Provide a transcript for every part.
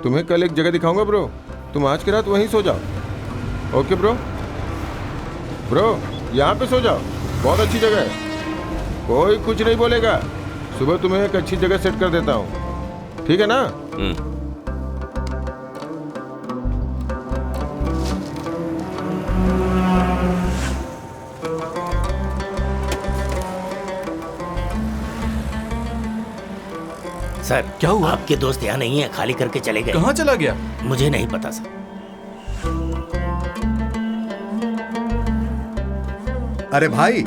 तुम्हें कल एक जगह दिखाऊंगा ब्रो, तुम आज की रात वहीं सो जाओ। Okay bro? ब्रो यहाँ पे सो जाओ, बहुत अच्छी जगह है, कोई कुछ नहीं बोलेगा। सुबह तुम्हें एक अच्छी जगह सेट कर देता हूँ, ठीक है ना? सर क्या हुआ? आपके दोस्त यहाँ नहीं है, खाली करके चले गए। कहाँ चला गया? मुझे नहीं पता सर। अरे भाई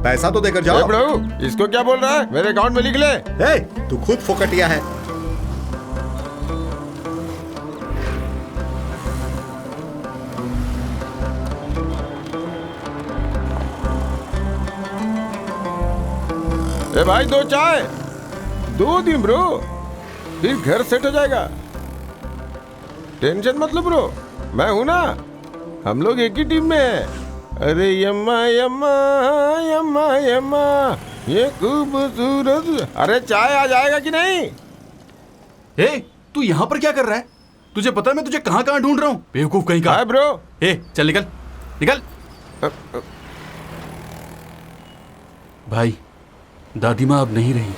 पैसा तो देकर जाओ। ब्रो इसको क्या बोल रहा है, मेरे अकाउंट में लिख ले। तू खुद फोकटिया है। ए भाई 2 चाय, 2 दिन ब्रो, फिर घर सेट हो जाएगा। टेंशन मत लो ब्रो, मैं हूं ना, हम लोग एक ही टीम में हैं। अरे यम्मा यम्मा यम्मा यम्मा, ये खूबसूरत। अरे चाय आ जाएगा कि नहीं? तू यहाँ पर क्या कर रहा है? तुझे पता है मैं तुझे कहाँ कहाँ ढूंढ रहा हूँ, बेवकूफ कहीं का। ब्रो चल निकल निकल। भाई दादी माँ अब नहीं रही।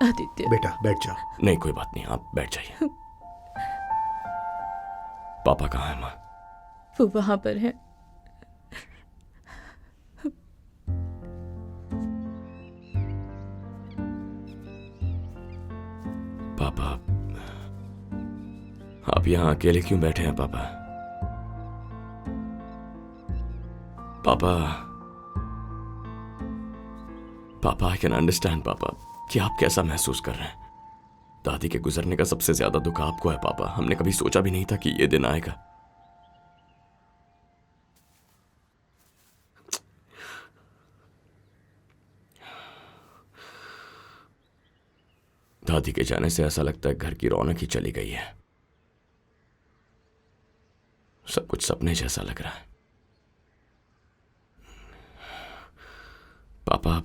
आदित्य बेटा बैठ जाओ। नहीं कोई बात नहीं, आप बैठ जाइए। पापा कहाँ है माँ? वो वहां पर है। पापा आप यहाँ अकेले क्यों बैठे हैं पापा? पापा पापा आई कैन अंडरस्टैंड पापा कि आप कैसा महसूस कर रहे हैं। दादी के गुजरने का सबसे ज्यादा दुख आपको है पापा। हमने कभी सोचा भी नहीं था कि ये दिन आएगा। दादी के जाने से ऐसा लगता है घर की रौनक ही चली गई है। सब कुछ सपने जैसा लग रहा है। पापा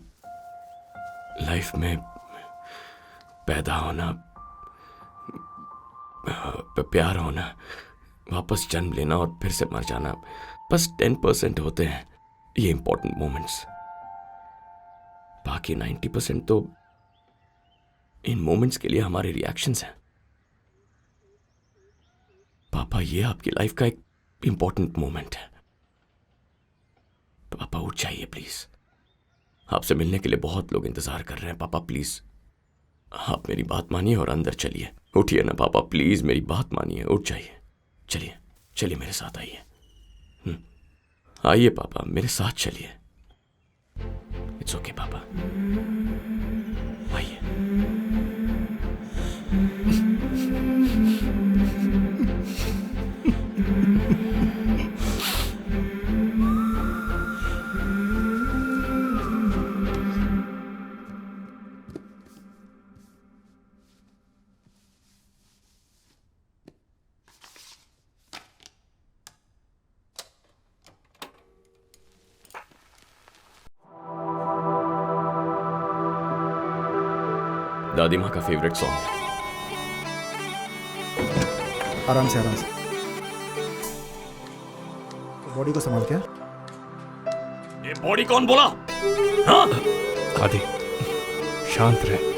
लाइफ में पैदा होना, प्यार होना, वापस जन्म लेना और फिर से मर जाना, बस 10% होते हैं ये इंपॉर्टेंट मोमेंट्स। बाकी 90% तो इन मोमेंट्स के लिए हमारे रिएक्शंस हैं। पापा ये आपकी लाइफ का एक इंपॉर्टेंट मोमेंट है। पापा उठ जाइए प्लीज, आपसे मिलने के लिए बहुत लोग इंतजार कर रहे हैं। पापा प्लीज आप मेरी बात मानिए और अंदर चलिए। उठिए ना पापा प्लीज, मेरी बात मानिए, उठ जाइए। चलिए चलिए मेरे साथ आइए। आइए पापा मेरे साथ चलिए। इट्स ओके पापा, आइए। दादी माँ का फेवरेट सॉन्ग। आराम से आराम से, बॉडी को संभाल के। ये बॉडी कौन बोला? हाँ? आदि शांत रहे।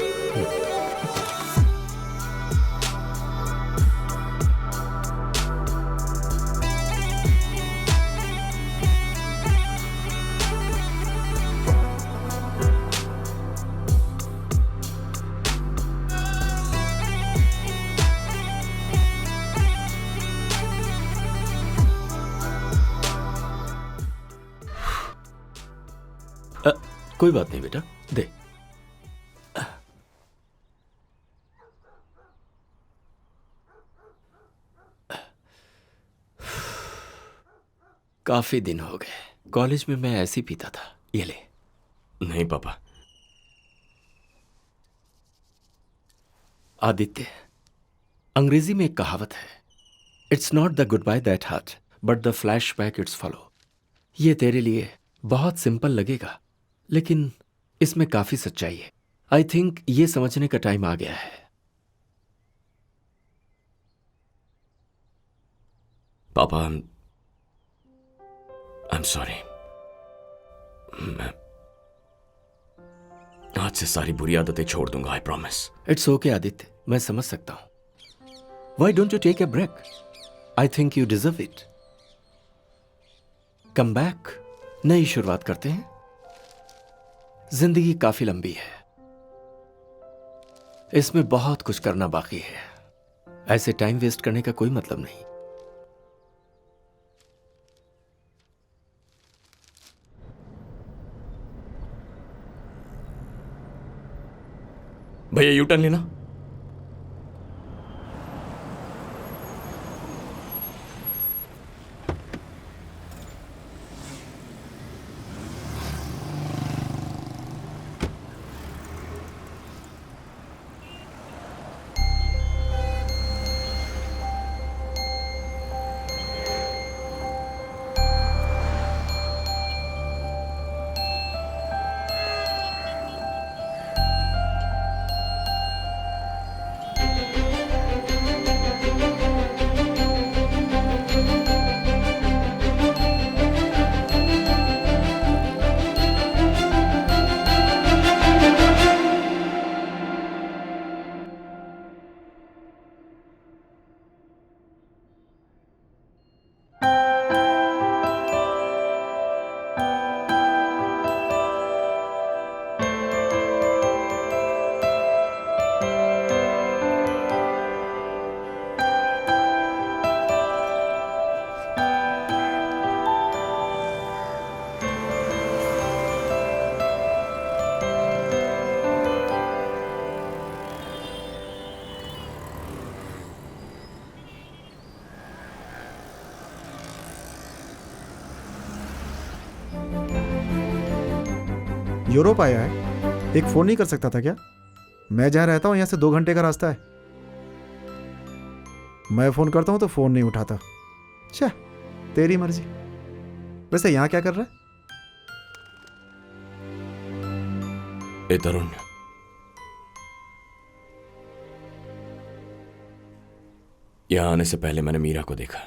कोई बात नहीं बेटा, दे। काफी दिन हो गए, कॉलेज में मैं ऐसे ही पीता था। ये ले। नहीं पापा। आदित्य, अंग्रेजी में एक कहावत है, it's not the goodbye that hurt but the flashback it's follow. ये तेरे लिए बहुत सिंपल लगेगा, लेकिन इसमें काफी सच्चाई है। आई थिंक ये समझने का टाइम आ गया है। पापा, आई एम सॉरी। मैं आज से सारी बुरी आदतें छोड़ दूंगा, I promise. It's okay Aditya, मैं समझ सकता हूं। Why don't you take a break? I think you deserve it. Come back, नई शुरुआत करते हैं। जिंदगी काफी लंबी है, इसमें बहुत कुछ करना बाकी है। ऐसे टाइम वेस्ट करने का कोई मतलब नहीं। भैया यू टर्न लेना। यूरोप आया है, एक फोन नहीं कर सकता था क्या? मैं जहां रहता हूं यहां से 2 घंटे का रास्ता है। मैं फोन करता हूं तो फोन नहीं उठाता। अच्छा, तेरी मर्जी। वैसे यहां क्या कर रहा है? ए तरुण, यहां आने से पहले मैंने मीरा को देखा।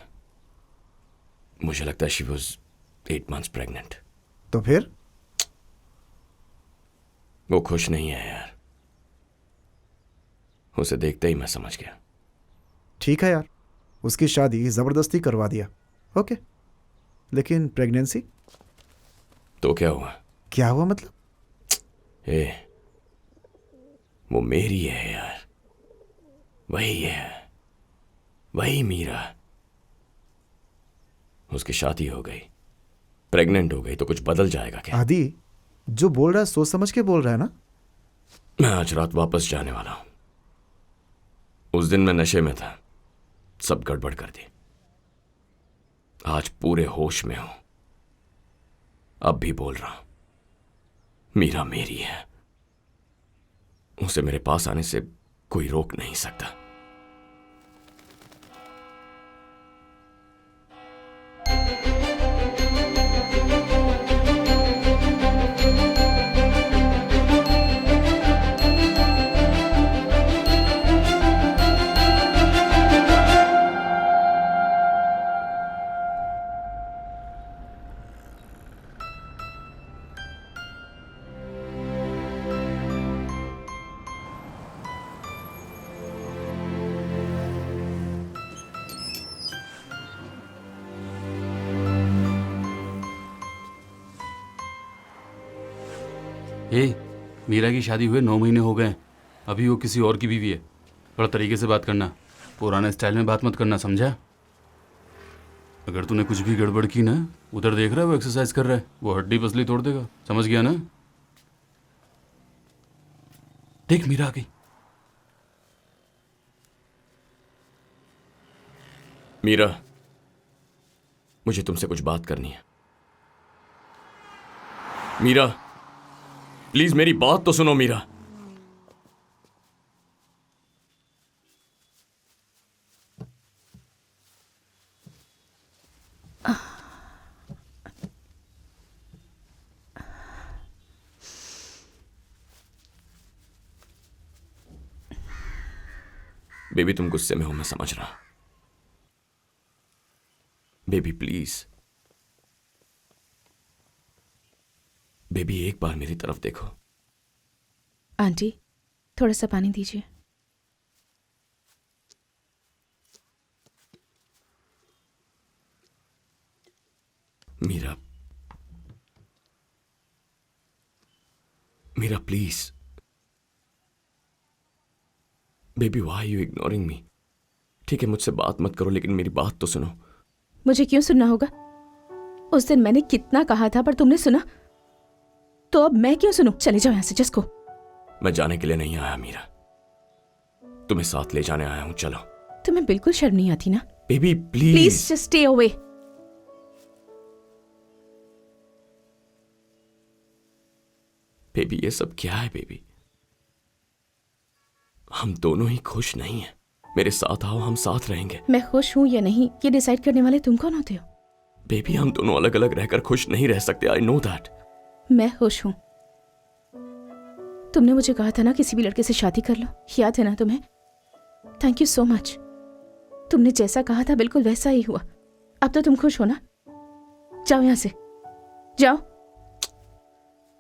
मुझे लगता है शी वॉज 8 months प्रेग्नेंट। तो फिर? वो खुश नहीं है यार, उसे देखते ही मैं समझ गया। ठीक है यार, उसकी शादी जबरदस्ती करवा दिया, ओके। लेकिन प्रेगनेंसी? तो क्या हुआ? क्या हुआ मतलब? वो मेरी है यार, वही है, वही मीरा। उसकी शादी हो गई, प्रेग्नेंट हो गई तो कुछ बदल जाएगा क्या? आदि, जो बोल रहा है सोच समझ के बोल रहा है ना? मैं आज रात वापस जाने वाला हूं। उस दिन मैं नशे में था, सब गड़बड़ कर दी। आज पूरे होश में हूं, अब भी बोल रहा हूं, मीरा मेरी है। उसे मेरे पास आने से कोई रोक नहीं सकता। मीरा की शादी हुए 9 महीने हो गए, अभी वो किसी और की बीवी है। थोड़ा तरीके से बात करना, पुराने स्टाइल में बात मत करना, समझा? अगर तूने कुछ भी गड़बड़ की ना, उधर देख रहा है वो एक्सरसाइज कर रहा है, वो हड्डी पसली तोड़ देगा, समझ गया ना? देख मीरा आ गई। मीरा, मुझे तुमसे कुछ बात करनी है। मीरा, प्लीज मेरी बात तो सुनो मीरा। बेबी, तुम गुस्से में हो, मैं समझ रहा। बेबी प्लीज, बेबी एक बार मेरी तरफ देखो। आंटी, थोड़ा सा पानी दीजिए। Meera, Meera please. Baby why you ignoring me? ठीक है, मुझसे बात मत करो, लेकिन मेरी बात तो सुनो। मुझे क्यों सुनना होगा? उस दिन मैंने कितना कहा था पर तुमने सुना, तो अब मैं क्यों सुनूं? चले जाओ यहां से, जिसको। मैं जाने के लिए नहीं आया मीरा, तुम्हें साथ ले जाने आया हूं, चलो। तुम्हें बिल्कुल शर्म नहीं आती ना? Baby please please. Just stay away. Baby ये सब क्या है बेबी? हम दोनों ही खुश नहीं हैं। मेरे साथ आओ, हम साथ रहेंगे। मैं खुश हूं या नहीं ये डिसाइड करने वाले तुम कौन होते हो? बेबी हम दोनों अलग अलग रहकर खुश नहीं रह सकते, आई नो दैट। मैं खुश हूं। तुमने मुझे कहा था ना किसी भी लड़के से शादी कर लो, याद है ना तुम्हें? Thank you so much. तुमने जैसा कहा था बिल्कुल वैसा ही हुआ। अब तो तुम खुश हो ना? जाओ यहां से, जाओ।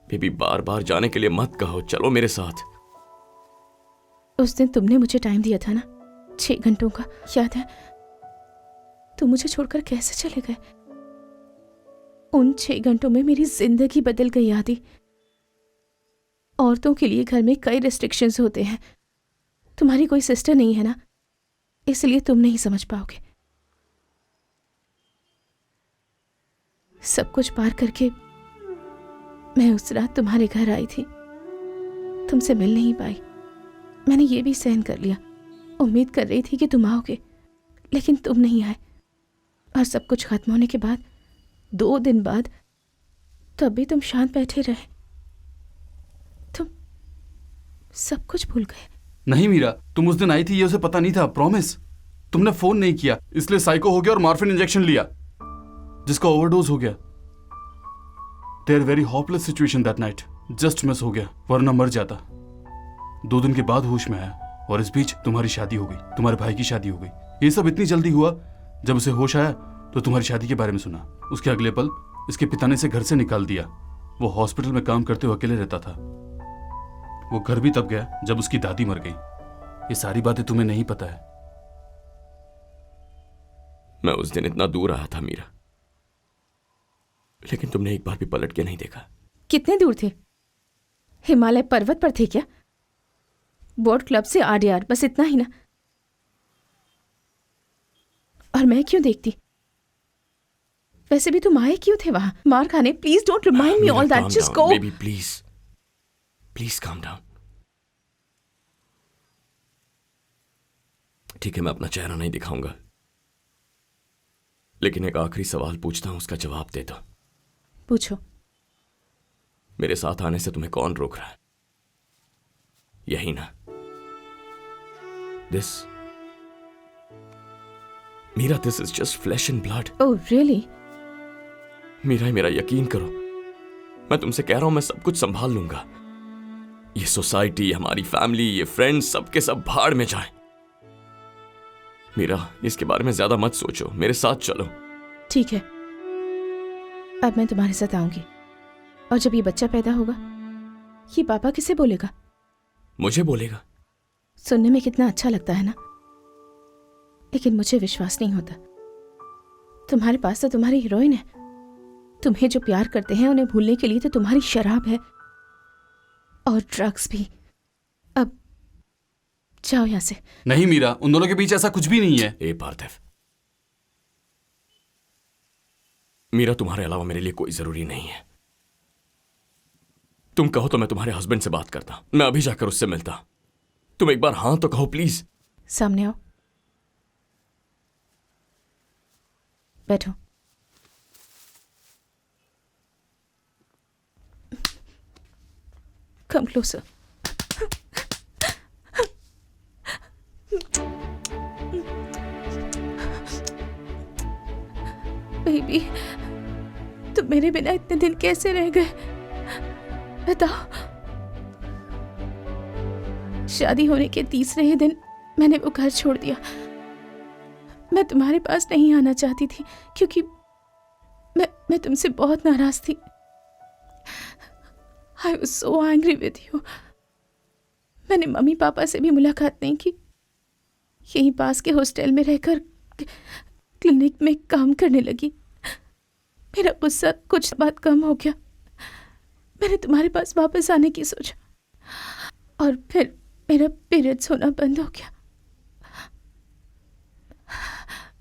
बेबी बार बार जाने के लिए मत कहो, चलो मेरे साथ। उस दिन तुमने मुझे टाइम दिया था ना, 6 घंटों का, याद है? तुम मुझे छोड़कर कैसे चले गए? उन 6 घंटों में मेरी जिंदगी बदल गई आदि। औरतों के लिए घर में कई रिस्ट्रिक्शंस होते हैं। तुम्हारी कोई सिस्टर नहीं है ना, इसलिए तुम नहीं समझ पाओगे। सब कुछ पार करके मैं उस रात तुम्हारे घर आई थी। तुमसे मिल नहीं पाई, मैंने ये भी सहन कर लिया। उम्मीद कर रही थी कि तुम आओगे, लेकिन तुम नहीं आए। और सब कुछ खत्म होने के बाद 2 दिन बाद तब भी तुम शांत बैठे रहे। तुम सब कुछ भूल गए। नहीं मीरा, तुम उस दिन आई थी ये उसे पता नहीं था, प्रॉमिस। तुमने फोन नहीं किया, इसलिए साइको हो गया और मॉर्फिन इंजेक्शन लिया, जिसका ओवरडोज हो गया। There very hopeless situation that night. Just miss हो गया, वरना मर जाता। 2 दिन के बाद होश में आया, और इस बीच तुम्हारी शादी हो गई, तुम्हारे भाई की शादी हो गई। ये सब इतनी जल्दी हुआ, जब उसे होश आया तो तुम्हारी शादी के बारे में सुना। उसके अगले पल इसके पिता ने इसे घर से निकाल दिया। वो हॉस्पिटल में काम करते हुए अकेले रहता था। वो घर भी तब गया जब उसकी दादी मर गई। ये सारी बातें तुम्हें नहीं पता है। मैं उस दिन इतना दूर आया था मीरा, लेकिन तुमने एक बार भी पलट के नहीं देखा। कितने दूर थे? हिमालय पर्वत पर थे क्या? बोट क्लब से आरडीआर, बस इतना ही ना? और मैं क्यों देखती? वैसे भी तुम आए क्यों थे वहां? मार खाने? Please don't remind me all that, just go. Baby please, please calm down. ठीक है, मैं अपना चेहरा नहीं दिखाऊंगा, लेकिन एक आखिरी सवाल पूछता हूं, उसका जवाब दे दो। पूछो। मेरे साथ आने से तुम्हें कौन रोक रहा है? यही ना? This Meera, this is just flash and blood. Oh really? Meera, मेरा यकीन करो, मैं तुमसे कह रहा हूं, मैं सब कुछ संभाल लूंगा। ये सोसाइटी, हमारी फैमिली, ये फ्रेंड्स, सबके सब भाड़ में जाएं। मीरा, इसके बारे में ज्यादा मत सोचो, मेरे साथ चलो। ठीक है, अब मैं तुम्हारे साथ आऊंगी। और जब ये बच्चा पैदा होगा, ये पापा किसे बोलेगा? मुझे बोलेगा। सुनने में कितना अच्छा लगता है ना, लेकिन मुझे विश्वास नहीं होता। तुम्हारे पास तो तुम्हारी हीरोइन है। तुम्हें जो प्यार करते हैं उन्हें भूलने के लिए तो तुम्हारी शराब है और ड्रग्स भी। अब जाओ यहां से। नहीं मीरा, उन दोनों के बीच ऐसा कुछ भी नहीं है। ए पार्थिव, मीरा तुम्हारे अलावा मेरे लिए कोई जरूरी नहीं है। तुम कहो तो मैं तुम्हारे हस्बैंड से बात करता, मैं अभी जाकर उससे मिलता। तुम एक बार हाँ तो कहो प्लीज। सामने आओ, बैठो। Come closer. बेबी, तुम मेरे बिना इतने दिन कैसे रह गए बताओ। शादी होने के तीसरे ही दिन मैंने वो घर छोड़ दिया। मैं तुम्हारे पास नहीं आना चाहती थी क्योंकि मैं तुमसे बहुत नाराज थी। I was so angry with you. मैंने मम्मी पापा से भी मुलाकात नहीं की। यहीं पास के हॉस्टल में रहकर क्लिनिक में काम करने लगी। मेरा गुस्सा कुछ बात कम हो गया। मैंने तुम्हारे पास वापस आने की सोचा और फिर मेरा पीरियड्स होना बंद हो गया।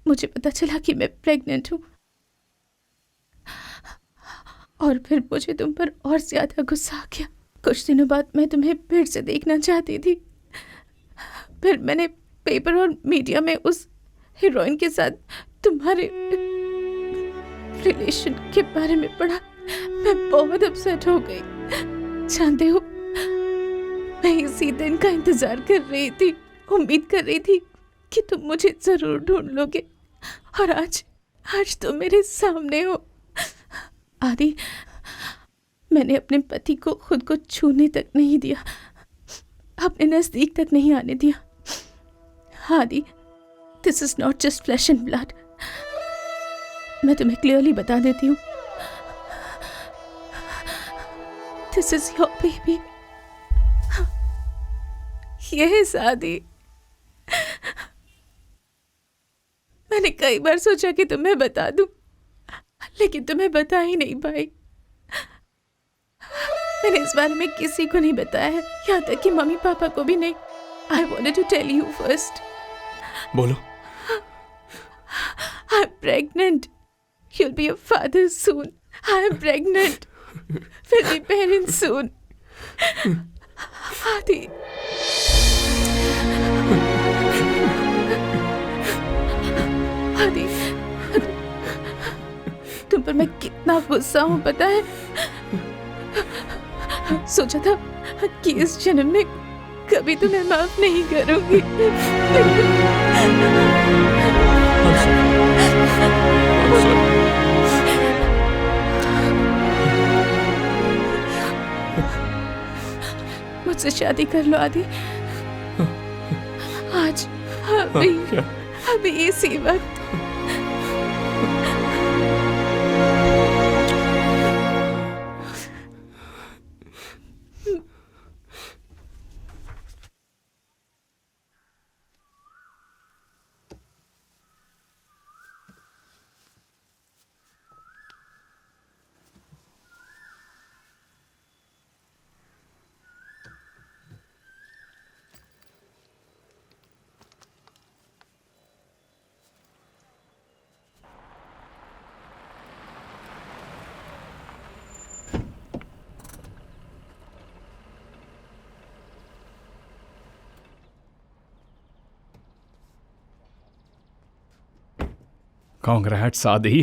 मुझे पता चला कि मैं प्रेग्नेंट हूँ और फिर मुझे तुम पर और ज्यादा गुस्सा आ गया। कुछ दिनों बाद मैं तुम्हें फिर से देखना चाहती थी। फिर मैंने पेपर और मीडिया में उस हीरोइन के साथ तुम्हारे रिलेशन के बारे में पढ़ा। मैं बहुत अपसेट हो गई। जानते हो, मैं इसी दिन का इंतजार कर रही थी, उम्मीद कर रही थी कि तुम मुझे जरूर ढूंढ लोगे और आज तुम मेरे सामने हो। आदि, मैंने अपने पति को खुद को छूने तक नहीं दिया, अपने नजदीक तक नहीं आने दिया। आदि, this is not just flash and blood. मैं तुम्हें क्लियरली बता देती हूँ, this is your baby. Yes आदि, मैंने कई बार सोचा कि तुम्हें बता दूं, लेकिन तुम्हें बता ही नहीं पाई। मैंने इस बारे में किसी को नहीं बताया है, यहाँ तक कि मम्मी पापा को भी नहीं। I wanted to tell you first. बोलो। I'm pregnant. You'll be a father soon. I'm pregnant. We'll be parents soon. आदि, आदि, तुम पर मैं कितना गुस्सा हूँ पता है। सोचा था कि इस जन्म में कभी तुम्हें माफ नहीं करूंगी। मुझसे शादी कर लो आदि, आज अभी इसी वक्त। कांग्रेट्स आदि।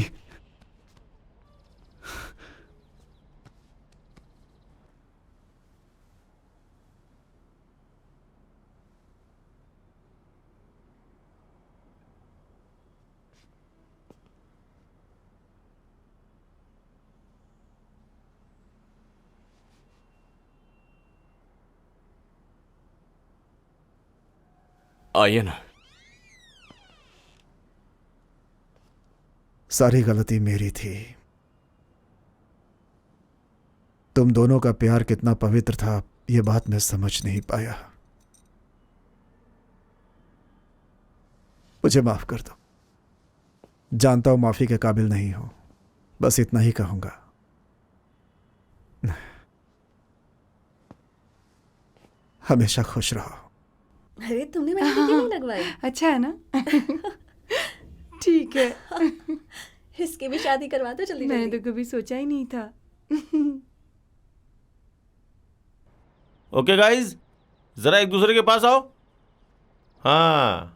आइए ना। सारी गलती मेरी थी। तुम दोनों का प्यार कितना पवित्र था, यह बात मैं समझ नहीं पाया। मुझे माफ कर दो। जानता हूं माफी के काबिल नहीं हो, बस इतना ही कहूंगा। हमेशा खुश रहो। अरे तुमने मेहंदी क्यों नहीं लगवाई? अच्छा है ना? ठीक है। इसकी भी शादी करवा दो जल्दी मैंने जल्दी। तो कभी सोचा ही नहीं था। ओके गाइज, जरा एक दूसरे के पास आओ। हाँ,